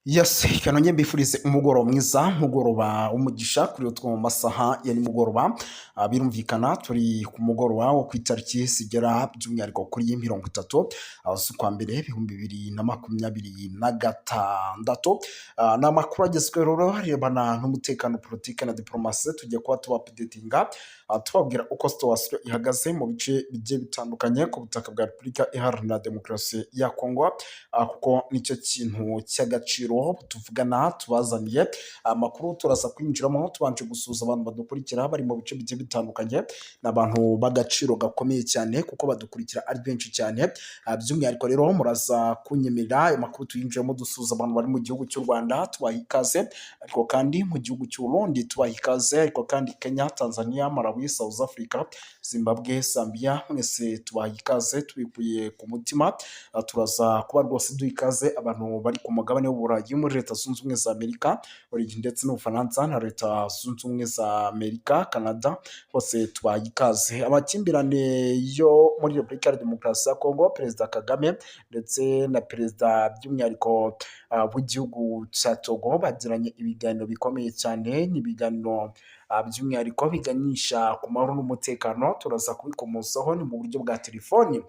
Yes, kanonye mbifurize umugoroba mwiza, umugoroba w'umugisha kuri utwo mu masaha ya nimugoroba. Birumvikana turi ku mugoroba wo ku itariki zigera by'umwihariko kuri 30 z'ukwa mbere 2026. Ni amakuru agezweho rero arebana n'umutekano, politiki na diplomasi. Tugiye kuba tubapidetinga tubabwira uko situwasiyo ihagaze mu bice bigiye bitandukanye ku butaka bwa Repubulika Iharanira Demokarasi ya Kongo, kuko nicyo kintu cy'agaciro tuvugana tubazaniye amakuru. Turaza kwinjiramo tubanje gusuhuza abantu badukurikira bari mu bice bigiye bitandukanye. Ni abantu b'agaciro gakomeye cyane kuko badukurikira ari benshi cyane. By'umwihariko rero muraza kunyemerera ayo makuru tuyinjiramo dusuhuza abantu bari mu gihugu cy'u Rwanda tubaha ikaze, ariko kandi mu gihugu cy'u Burundi tubaha ikaze, ariko kandi Kenya, Tanzania, Malawi, South Africa, Zimbabwe, Zambia, mwese tubaha ikaze tubikuye ku mutima. Turaza kuba rwose duha ikaze abantu bari ku mugabane w'Uburayi, muri Leta Zunze Ubumwe za Amerika ndetse n'Ubufaransa na Leta Zunze Ubumwe za Amerika, Canada, hose tubaha ikaze. Amakimbirane yo muri Repubulika ya Demokarasi ya Kongo, Perezida Kagame ndetse na Perezida by'umwihariko w'igihugu cya Togo bagiranye ibiganiro bikomeye cyane. Ni ibiganiro by'umwihariko biganisha ku mahoro n'umutekano. Turaza kubikomozaho ni mu buryo bwa telefoni.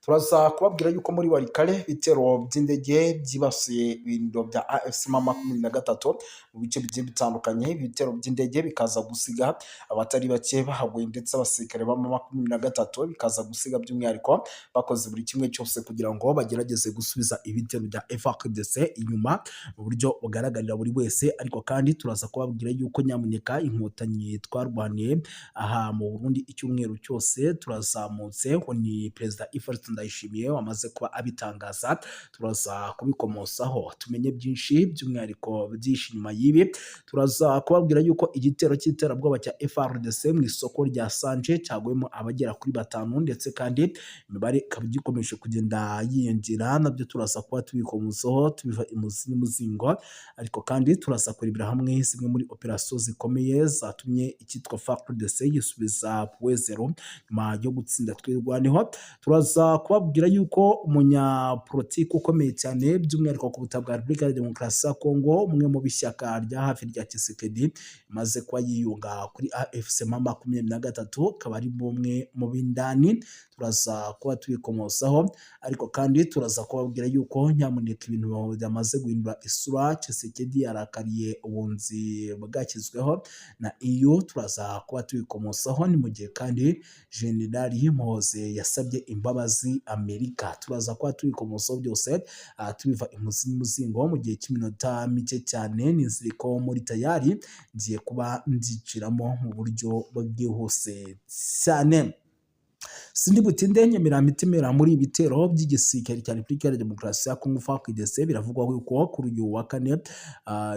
Turaza kubabwira yuko muri Warikare ibitero by'indege byibasiye ibirindiro bya AFC M23 mu bice bigiye bitandukanye. Ibitero by'indege bikaza gusiga abatari bake bahaguye, ndetse abasirikare ba M23 bikaza gusiga by'umwihariko bakoze buri kimwe cyose kugira ngo bagerageze gusubiza ibitero bya FARDC inyuma mu buryo bugaragarira buri wese. Ariko kandi turaza kubabwira yuko nyamuneka inkotanyi twarwaniye aha mu Burundi icyumweru cyose turazamutse. Ni Perezida Evariste Ndayishimiye wamaze kuba abitangaza. Turaza kubikomosaho tumenye byinshi by'umwihariko byinshi nyuma y'ibi. Turaza kubabwira yuko igitero cy'iterabwoba cya FARDC mu isoko rya Sanje cyaguyemo abagera kuri 5, ndetse kandi imibare ikaba igikomeje kugenda yiyongera. Nabyo turaza kuba tubikomosaho tubiva imuzi n'umuzingo, ariko kandi turaza kurebera hamwe zimwe muri operasiyo zikomeye zatumye icyitwa FARDC yisubiza puwezero nyuma yo gutsinda twirwaneho. Turaza kubabwira yuko umunyapolitiki ukomeye cyane by'umwihariko ku butaka bwa Repubulika ya Demokarasi ya Kongo, umwe mu bishyaka rya hafi rya Tshisekedi, maze kuba yiyunga kuri AFC M23, akaba ari bumwe mu b'indani. Turaza kuba tubikomosaho, ariko kandi turaza kubabwira yuko nyamuneka ibintu byamaze guhindura isura. Tshisekedi yarakariye ubunzi bwashyizweho na EU. Turaza kuba tubikomosaho. Ni mu gihe kandi Generali Muhoze yasabye imbabazi Amerika. Turaza kuba tubikomosaho byose tubiva imuzi n'umuzingo mu gihe cy'iminota mike cyane. Nizere ko muri tayari ngiye kuba nziciramo mu buryo bwihuse cyane. Sindi butinde nyemera mitimera muri ibitero by'igisirikare cya Repubulika ya Demokarasi ya Kongo FARDC. Biravugwa yuko kuri uyu wa kane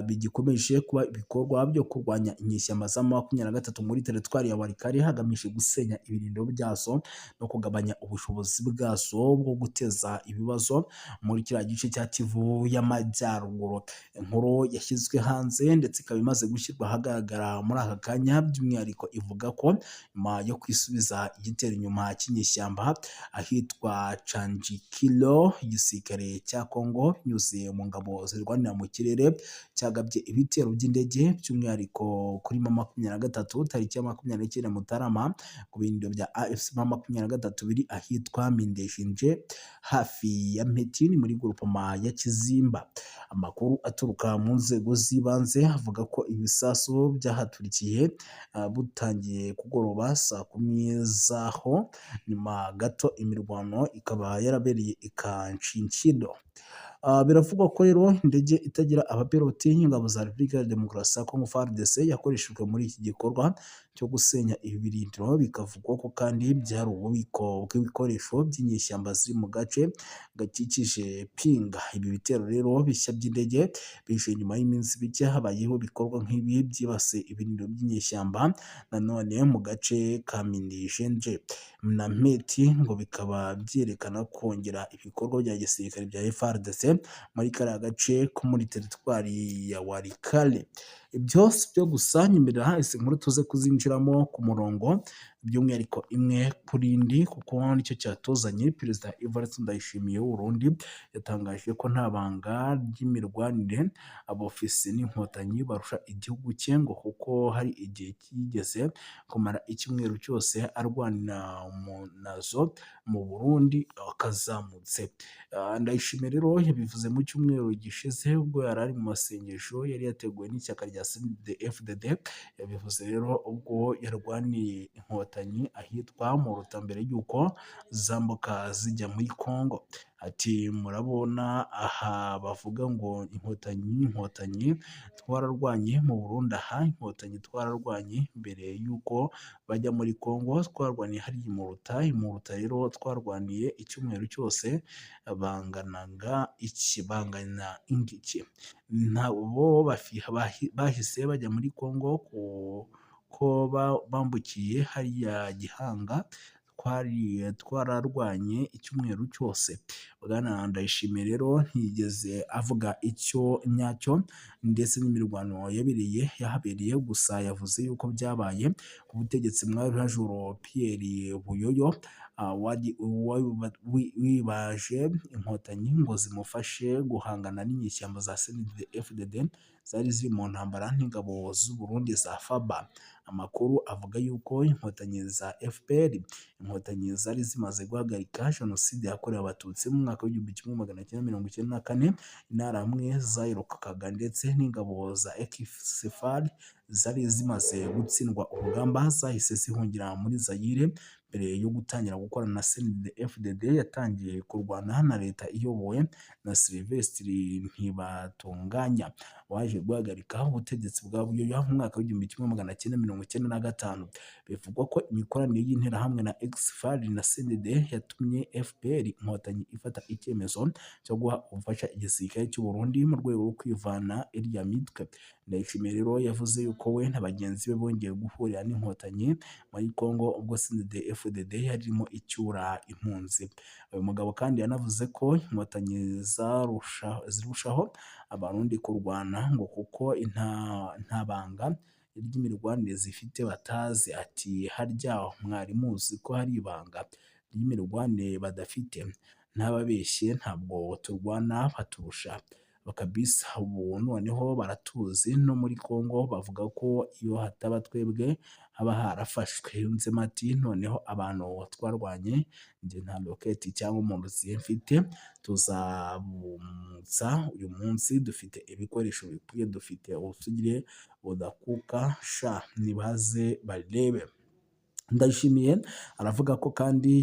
bigikomeje kuba ibikorwa byo kurwanya inyeshyamba za M23 muri teritwari ya Warikare, hagamije gusenya ibirindiro byazo no kugabanya ubushobozi bwazo bwo guteza ibibazo muri kiriya gice cya Kivu y'Amajyaruguru. Inkuru yashyizwe hanze ndetse ikaba imaze gushyirwa ahagaragara muri aka kanya, by'umwihariko ivuga ko nyuma yo kwisubiza igitero inyuma cy'inyeshyamba ahitwa Chanjikilo, igisirikare cya Kongo binyuze mu ngabo zirwanira mu kirere cyagabye ibitero by'indege by'umwihariko kuri M23 tariki ya 29 Mutarama ku birindiro bya AFC M23 biri ahitwa Mindeshinje hafi ya Mpeti muri groupema ya Kizimba. Amakuru aturuka mu nzego z'ibanze avuga ko ibisasu byahaturikiye butangiye kugoroba saa 10 zaho. Nyuma gato imirwano ikaba yarabereye Ikanshinkido. Biravugwa ko rero indege itagira abapiloti y'ingabo za Repubulika ya Demokarasi ya Kongo FARDC yakoreshejwe muri iki gikorwa cyo gusenya ibi birindiro. Bikavugwa ko kandi byari ububiko bw'ibikoresho by'inyeshyamba ziri mu gace gakikije Pinga. Ibi bitero rero bishya by'indege bije nyuma y'iminsi bike habayeho ibikorwa nk'ibi byibase ibirindiro by'inyeshyamba nanone mu gace ka Mindeshinje na Mpeti, ngo bikaba byerekana kongera ibikorwa bya gisirikare bya FARDC muri kariya gace ko muri teritwari ya Warikare. Ibyo si byo gusa, nyemerera izi nkuru tuze kuzinjiramo ku murongo by'umwihariko imwe kuri indi kuko nicyo cyatuzanye. Perezida Evariste Ndayishimiye w'u Burundi yatangaje ko nta banga ry'imirwanire abofisi n'inkotanyi barusha igihugu cye, ngo kuko hari igihe kigeze kumara icyumweru cyose arwanira nazo mu Burundi akazamutse. Ndayishimiye rero yabivuze mu cyumweru gishize ubwo yari ari mu masengesho yari yateguwe n'ishyaka rya CNDD-FDD. Yabivuze rero ubwo yarwaniye inkotanyi ahitwa mu Ruta mbere y'uko zambuka zijya muri Congo. Ati murabona aha bavuga ngo inkotanyi twararwanye mu Burundi, aha inkotanyi twararwanye mbere y'uko bajya muri Congo, twarwaniye hariya mu Ruta rero twarwaniye icyumweru cyose bangana ingiki, ntabwo bahise bajya muri Congo ko bambukiye hariya Gihanga, twararwanye icyumweru cyose. Bwana Ndayishimiye rero ntiyigeze avuga icyo nyacyo ndetse n'imirwano yahabereye, gusa yavuze yuko byabaye ku butegetsi bwa Majoro Pierre Buyoyo wibaje inkotanyi ngo zimufashe guhangana n'inyeshyamba za CNDD-FDD zari ziri mu ntambara n'ingabo z'u Burundi za FABA. Amakuru avuga yuko inkotanyi za FPR, inkotanyi zari zimaze guhagarika jenoside yakorewe abatutsi mu mwaka w'1994, interahamwe zayirokokaga ndetse n'ingabo za ECFAR zari zimaze gutsindwa urugamba zahise zihungira muri Zaire. Mbere yo gutangira gukorana na CNDD-FDD yatangiye kurwana na leta iyobowe na Sylvestre Ntibatunganya waje guhagarika ubutegetsi bwa Buyoya mu mwaka w'1995. Bivugwa ko imikoranire y'interahamwe na ECFAR na CNDD yatumye FPR inkotanyi ifata icyemezo cyo guha ubufasha igisirikare cy'u Burundi mu rwego rwo kwivana iriya mitwe. Ndayishimiye rero yavuze yuko we na bagenzi be bongeye guhurira n'inkotanyi muri Congo ubwo CNDD-FDD yarimo icyura impunzi. Uyu mugabo kandi yanavuze ko inkotanyi zirushaho abarundi kurwana ngo kuko nta banga ry'imirwanire zifite batazi. Ati harya mwari muzi ko hari ibanga ry'imirwanire badafite? Ntababeshye ntabwo turwana baturusha bakabisa, ubu noneho baratuzi no muri Congo bavuga ko iyo hataba twebwe haba harafashwe. Yunzemo ati noneho abantu twarwanye njye nta roketi cyangwa umurozi mfite, tuzabumutsa uyu munsi, dufite ibikoresho bikwiye, dufite ubusugire budakuka, sha nibaze barebe. Ndayishimiye aravuga ko kandi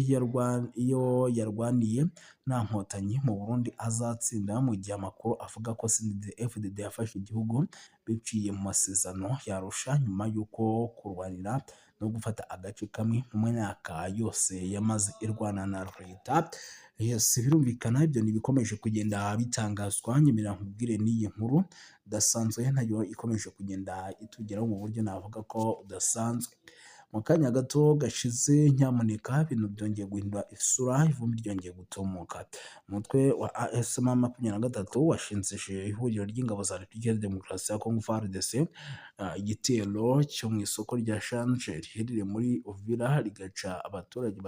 iyo yarwaniye nta nkotanyi mu Burundi azatsinda, mu gihe amakuru avuga ko CNDD-FDD yafashe igihugu biciye mu masezerano yarusha nyuma y'uko kurwanira no gufata agace kamwe mu myaka yose yamaze irwana na leta. Yes, birumvikana ibyo ntibikomeje kugenda bitangazwa. Nyemera nkubwire n'iyi nkuru idasanzwe nayo ikomeje kugenda itugeraho mu buryo navuga ko udasanzwe. Mu kanya gato gashize nyamuneka ibintu byongeye guhindura isura, ivumbi ryongeye gutumuka. Umutwe wa AFC/M23 washinzije ihuriro ry'ingabo za Repubulika ya Demokarasi ya Kongo FARDC igitero cyo mu isoko rya Shanje riherereye muri Uvira rikica abaturage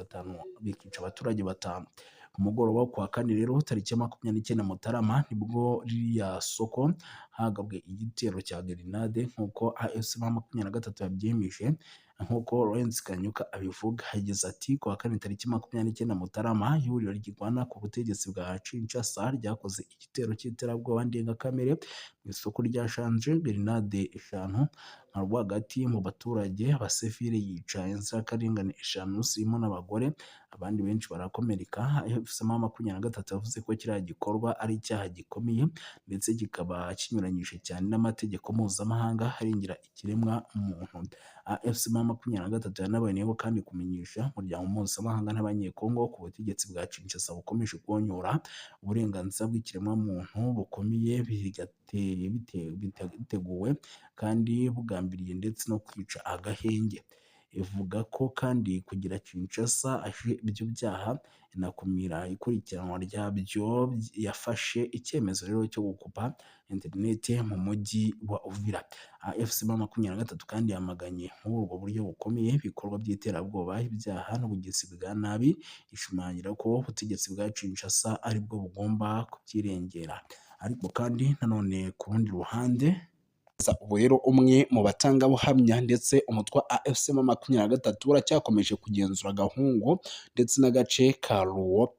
batanu. Ku mugoroba ku wa kane rero tariki ya 29 Mutarama nibwo ririya soko hagabwe igitero cya grenade nk'uko AFC/M23 yabyemeje. Nk'uko Lawrence Kanyuka abivuga, yagize ati ku wa kane tariki 29 Mutarama ihuriro rigwana ku butegetsi bwa Kinshasa ryakoze igitero cy'iterabwoba ndengakamere mu isoko rya Shanje, grenade 5 nka rwagati mu baturage abasivile, yica inzirakarengane 5 zirimo n'abagore, abandi benshi barakomereka. AFC/M23 yavuze ko kiriya gikorwa ari icyaha gikomeye ndetse kikaba kinyuranyije cyane n'amategeko mpuzamahanga arengera ikiremwa muntu. AFC/M23 yanaboneyeho kandi kumenyesha umuryango mpuzamahanga n'abanyekongo ku butegetsi bwa Kinshasa bukomeje konyora uburenganzira bw'ikiremwa muntu bukomeye biteguwe kandi bugambiriye ndetse no kwica agahenge. ivuga ko kandi kugira Kinshasa aje ibyo byaha inakumira ikurikiranwa ryabyo, yafashe icyemezo rero cyo gukupa interineti mu mujyi wa Uvira. AFC M23 kandi yamaganye muri ubwo buryo bukomeye ibikorwa by'iterabwoba, ibyaha n'ubugizi bwa nabi, ishimangira ko ubutegetsi bwa Kinshasa aribwo bugomba kubyirengera. Ariko kandi nanone ku rundi ruhande, ubu rero umwe mu batangabuhamya ndetse umutwe wa AFC M23 uracyakomeje kugenzura Gahungu ndetse n'agace ka Ruwo.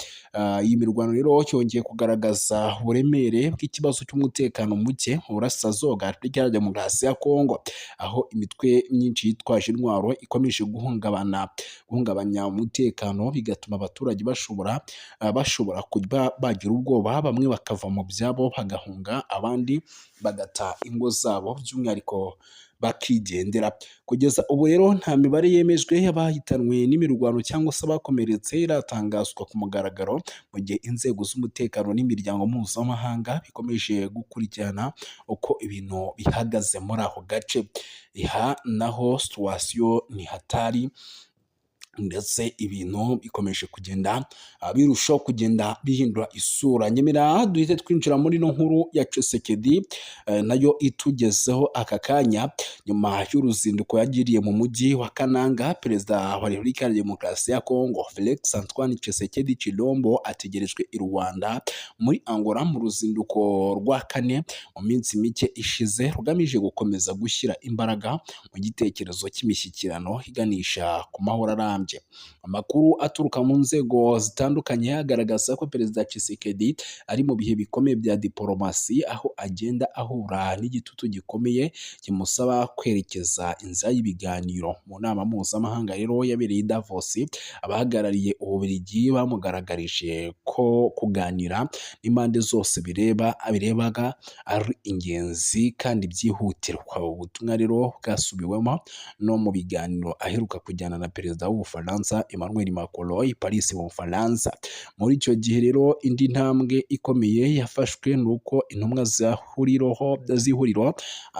Iyi mirwano rero cyongeye kugaragaza uburemere bw'ikibazo cy'umutekano muke mu burasirazuba bwa Repubulika ya Demokarasi ya Kongo, aho imitwe myinshi yitwaje intwaro ikomeje guhungabanya umutekano, bigatuma abaturage bashobora kuba bagira ubwoba, bamwe bakava mu byabo bagahunga, abandi bagata ingo zabo by'umwihariko bakigendera. Kugeza ubu rero nta mibare yemejwe y'abahitanwe n'imirwano cyangwa se abakomeretse iratangazwa ku mugaragaro, mu gihe inzego z'umutekano n'imiryango mpuzamahanga bikomeje gukurikirana uko ibintu bihagaze muri ako gace. Aha naho situwasiyo ni hatari ndetse ibintu bikomeje kugenda birushaho kugenda bihindura isura. Nyemera duhite twinjira muri no nkuru ya Tshisekedi nayo itugezeho aka kanya, nyuma y'uruzinduko yagiriye mu mujyi wa Kananga. Perezida wa Repubulika ya Demokarasi ya Kongo Felix Antoine Tshisekedi Tshilombo ategerejwe i Rwanda muri Angola mu ruzinduko rwa kane mu minsi mike ishize, rugamije gukomeza gushyira imbaraga mu gitekerezo cy'imishyikirano iganisha ku mahoro arambye. Amakuru aturuka mu nzego zitandukanye agaragaza ko Perezida Tshisekedi ari mu bihe bikomeye bya diporomasi, aho agenda ahura n'igitutu gikomeye kimusaba kwerekeza inzira y'ibiganiro. Mu nama mpuzamahanga rero yabereye i Davos, abahagarariye Ububiligi bamugaragarije ko kuganira n'impande zose birebaga ari ingenzi kandi byihutirwa. Ubutumwa rero bwasubiwemo no mu biganiro aheruka kujyana na Perezida w'Ubufaransa Emmanuel Macron i Paris mu Bufaransa. Muri icyo gihe rero indi ntambwe ikomeye yafashwe nuko intumwa z'ihuriro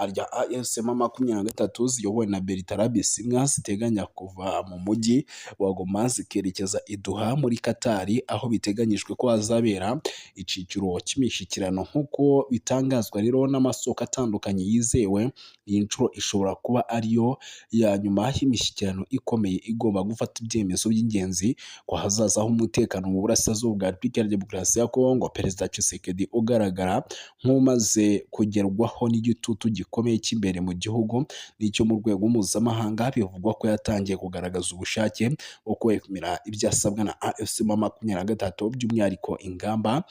rya AFC M23 ziyobowe na Bertrand Bisimwa ziteganya kuva mu mujyi wa Goma zikerekeza i Doha muri Katari, aho biteganyijwe ko hazabera icyiciro cy'imishyikirano. Nk'uko bitangazwa rero n'amasoko atandukanye yizewe, iyi nshuro ishobora kuba ariyo ya nyuma y'imishyikirano ikomeye igomba gufata ibyemezo by'ingenzi ko hazaza umutekano mu burasirazuba bwa Repubulika ya Demokarasi ya Kongo. Perezida Tshisekedi ugaragara nk'umaze kugerwaho n'igitutu gikomeye cy'imbere mu gihugu n'icyo mu rwego mpuzamahanga, bivugwa ko yatangiye kugaragaza ubushake bwo kwemera ibyo asabwa na AFC M23, by'umwihariko ingamba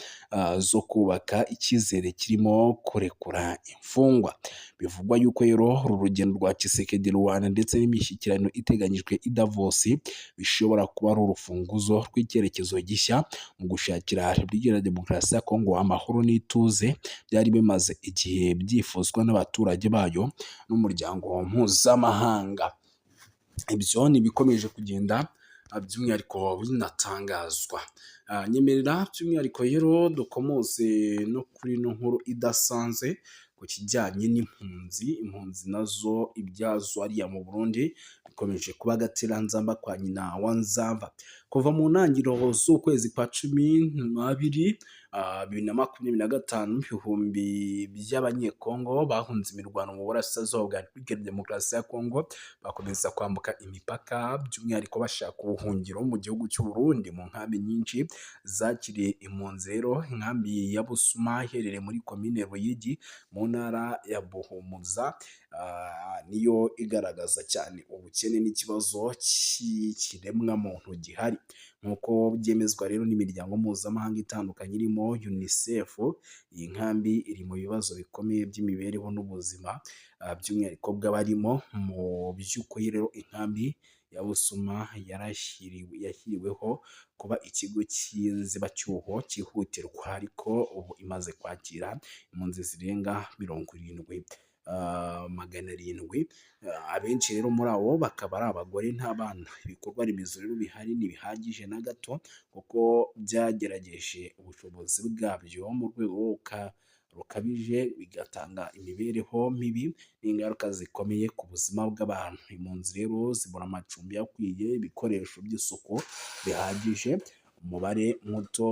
zo kubaka icyizere kirimo kurekura imfungwa. Bivugwa yuko rero uru rugendo rwa Tshisekedi Rwanda ndetse n'imishyikirano iteganyijwe i Davos bishobora kuba ari urufunguzo rw'icyerekezo gishya mu gushakira Repubulika ya Demokarasi ya Kongo amahoro n'ituze, byari bimaze igihe byifuzwa n'abaturage bayo n'umuryango mpuzamahanga. Ibyo ni bikomeje kugenda by'umwihariko binatangazwa. Nyemerera by'umwihariko rero dukomoze no kuri no nkuru idasanzwe ku kijyanye n'impunzi. Impunzi nazo ibyazo hariya mu Burundi bikomeje kuba agateranzamba kwa nyina wa Nzamba. Kuva mu ntangiriro z'ukwezi kwa 12 2025, ibihumbi by'abanyekongo bahunze imirwano mu burasirazuba bwa Repubulika ya Demokarasi ya Kongo bakomeza kwambuka imipaka, by'umwihariko bashaka ubuhungiro mu gihugu cy'u Burundi. Mu nkambi nyinshi zakiriye impunzi rero, inkambi ya Busuma iherereye muri komine Ruyigi mu ntara ya Buhumuza niyo igaragaza cyane ubukene n'ikibazo cy'ikiremwa muntu gihari, nk'uko byemezwa rero n'imiryango mpuzamahanga itandukanye irimo UNICEF. Iyi nkambi iri mu bibazo bikomeye by'imibereho n'ubuzima, by'umwihariko bw'abarimo. Mu by'ukuri rero inkambi ya Busuma yashyiriweho kuba ikigo cy'inzibacyuho cyihutirwa, ariko ubu imaze kwakira impunzi zirenga 700. Abenshi rero muri abo bakaba ari abagore n'abana. Ibikorwa remezo rero bihari ntibihagije na gato, kuko byagerageje ubushobozi bwabyo mu rwego rukabije, bigatanga imibereho mibi n'ingaruka zikomeye ku buzima bw'abantu. Impunzi rero zibura amacumbi akwiye, ibikoresho by'isuku bihagije, umubare muto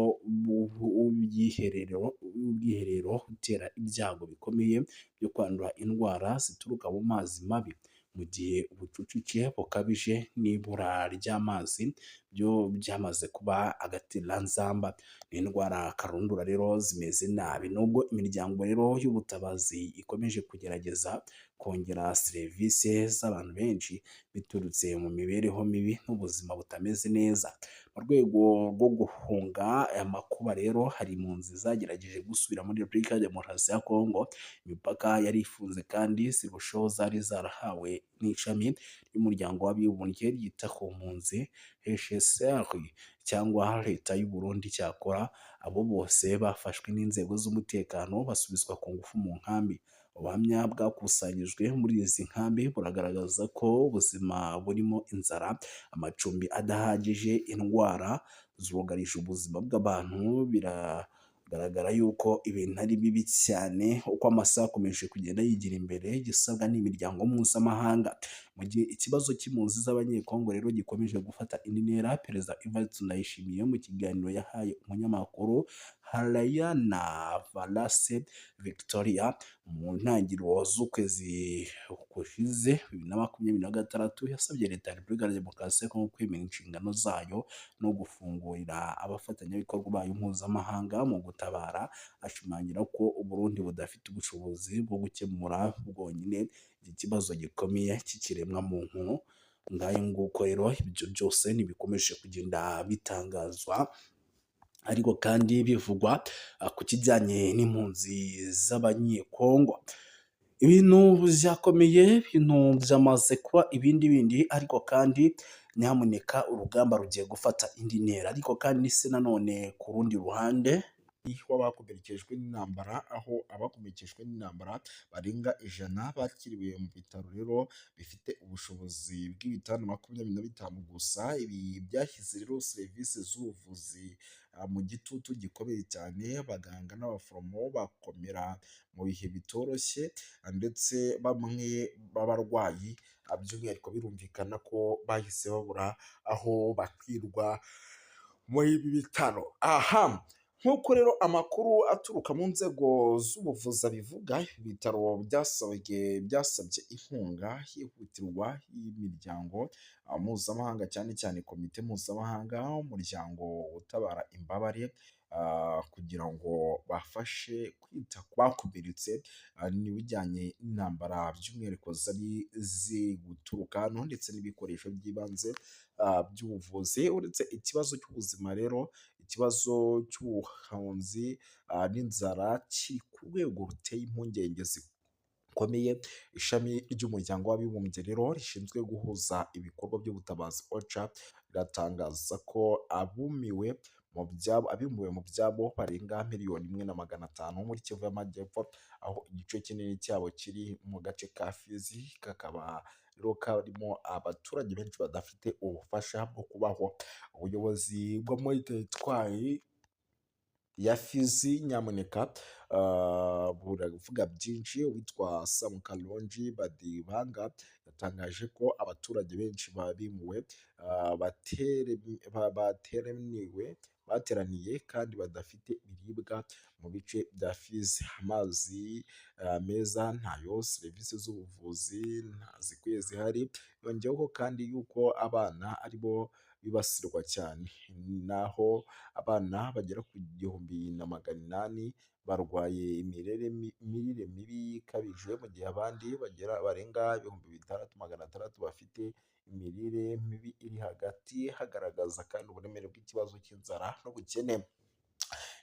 w'ubwiherero utera ibyago bikomeye byo kwandura indwara zituruka mu mazi mabi, mu gihe ubucucike bukabije n'ibura ry'amazi byo byamaze kuba agatereranzamba. Ni indwara karundura rero zimeze nabi. Nubwo imiryango rero y'ubutabazi ikomeje kugerageza kongera serivisi z'abantu benshi biturutse mu mibereho mibi n'ubuzima butameze neza. Mu rwego rwo guhunga aya makuba rero, hari impunzi zagerageje gusubira muri Repubulika ya Demokarasi ya Kongo, imipaka yari ifunze kandi zirushaho zari zarahawe n'ishami ry'umuryango w'abibumbye ryita ku mpunzi HCR cyangwa leta y'u Burundi. Cyakora abo bose bafashwe n'inzego z'umutekano basubizwa ku ngufu mu nkambi. Ubuhamya bwakusanyijwe muri izi nkambi buragaragaza ko ubuzima burimo inzara, amacumbi adahagije, indwara zugarije ubuzima bw'abantu. Biragaragara yuko ibintu ari bibi cyane. Uko amasaha akomeje kugenda yigira imbere, igisabwa n'imiryango mpuzamahanga. Mu gihe ikibazo cy'impunzi z'abanyekongo rero gikomeje gufata indi ntera, Perezida Evariste Ndayishimiye mu kiganiro yahaye umunyamakuru Harayana Valase Victoria mu ntangiriro z'ukwezi gushize 2026, yasabye leta ya Repubulika ya Demokarasi ya Kongo kwemera inshingano zayo no gufungurira abafatanyabikorwa bayo mpuzamahanga mu gutabara, ashimangira ko Uburundi budafite ubushobozi bwo gukemura bwonyine iki kibazo gikomeye cy'ikiremwamuntu. Ngayo nguko rero, ibyo byose ntibikomeje kugenda bitangazwa, ariko kandi bivugwa ku kijyanye n'impunzi z'abanyekongo. Ibintu byakomeye, ibintu byamaze kuba ibindi bindi, ariko kandi nyamuneka urugamba rugiye gufata indi ntera. Ariko kandi se nanone ku rundi ruhande w'abakomerekejwe n'intambara, aho abakomerekejwe n'intambara barenga 100 bakiriwe mu bitaro rero bifite ubushobozi bw'ibitanda 25 gusa. Ibi byashyize rero serivisi z'ubuvuzi mu gitutu gikomeye cyane. Abaganga n'abaforomo bakomera mu bihe bitoroshye, ndetse bamwe b'abarwayi by'umwihariko birumvikana ko bahise babura aho bakwirwa muri ibi bitaro. Aha, nk'uko rero amakuru aturuka mu nzego z'ubuvuzi abivuga, ibitaro byasabye inkunga yihutirwa y'imiryango mpuzamahanga, cyane cyane komite mpuzamahanga w'umuryango utabara imbabare, kugira ngo bafashe kwita ku bakomeretse n'ibijyanye n'intambara, by'umwihariko zari ziri guturuka hano, ndetse n'ibikoresho by'ibanze by'ubuvuzi. Uretse ikibazo cy'ubuzima rero, ikibazo cy'ubuhunzi n'inzara kiri ku rwego ruteye impungenge zikomeye. Ishami ry'umuryango w'abibumbye rero rishinzwe guhuza ibikorwa by'ubutabazi OCHA riratangaza ko abimuriwe mu byabo barenga 1,500,000 muri Kivu y'Amajyepfo, aho igice kinini cyabo kiri mu gace ka Fizi, kakaba rero karimo abaturage benshi badafite ubufasha bwo kubaho. Ubuyobozi bwo muri teritwari ya Fizi nyamuneka buravuga byinshi. Uwitwa Sam Kalonji Badibanga yatangaje ko abaturage benshi babimuwe bateraniye kandi badafite ibiribwa mu bice bya Fizi. Amazi meza ntayo, serivisi z'ubuvuzi ntazikwiye zihari. Yongeyeho kandi yuko abana aribo bibasirwa cyane, naho abana bagera ku 1,800 barwaye imirire mibi ikabije, mu gihe abandi barenga 6,600 bafite imirire mibi iri hagati. Hagaragaza kandi uburemere bw'ikibazo cy'inzara n'ubukene.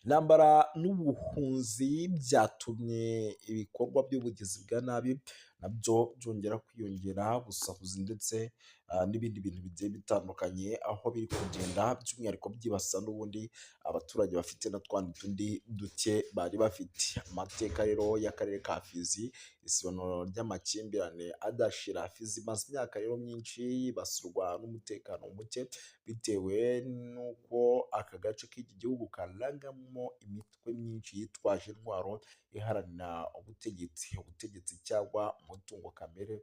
Intambara n'ubuhunzi byatumye ibikorwa by'ubugizi bwa nabi nabyo byongera kwiyongera, ubusahuzi ndetse n'ibindi bintu bigiye bitandukanye, aho biri kugenda by'umwihariko byibasa n'ubundi abaturage bafite na tundi duke bari bafite. Amateka rero y'akarere ka Fizi, isibanuro ry'amakimbirane adashira. Fizi imaze imyaka rero myinshi yibasirwa n'umutekano muke, bitewe n'uko aka gace k'iki gihugu karangamo imitwe myinshi yitwaje intwaro iharanira ubutegetsi cyangwa umutungo kamere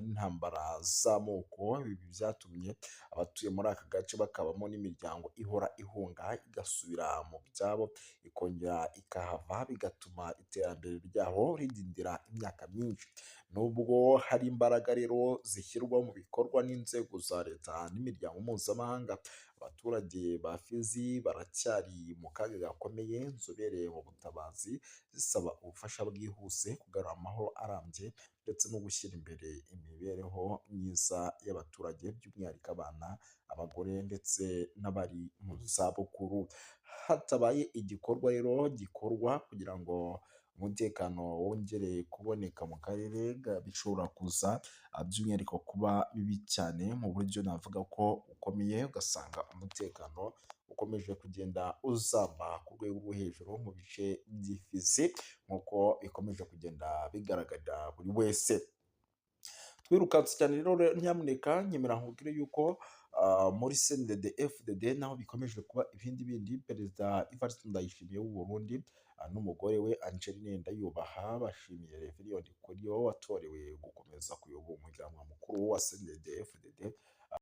n'intambara z'amoko. Ibi byatumye abatuye muri aka gace bakabamo n'imiryango ihora ihunga igasubira mu byabo ikongera ikahava, bigatuma iterambere ryaho ridindira imyaka myinshi. Nubwo hari imbaraga rero zishyirwa mu bikorwa n'inzego za leta n'imiryango mpuzamahanga, abaturage ba Fizi baracyari mu kaga gakomeye. Inzobere mu butabazi zisaba ubufasha bwihuse, kugarura amahoro arambye ndetse no gushyira imbere imibereho myiza y'abaturage, by'umwihariko abana, abagore ndetse n'abari mu zabukuru. Hatabaye igikorwa rero gikorwa kugira ngo umutekano wongere kuboneka mu karere, bishobora kuza by'umwihariko kuba bibi cyane mu buryo navuga ko ukomeye, ugasanga umutekano ukomeje kugenda uzamba ku rwego rwo hejuru mu bice by'ifizi nk'uko bikomeje kugenda bigaragarira buri wese. Twirukanse cyane rero, nyamuneka nyemera nkubwire yuko muri CNDD FDD naho bikomeje kuba ibindi bindi. Perezida Evariste Ndayishimiye w'u Burundi n'umugore we Angeline Ndayubaha bashimiye Rev Ndikuriyo watorewe gukomeza kuyobora umuryango mukuru wa CNDD FDD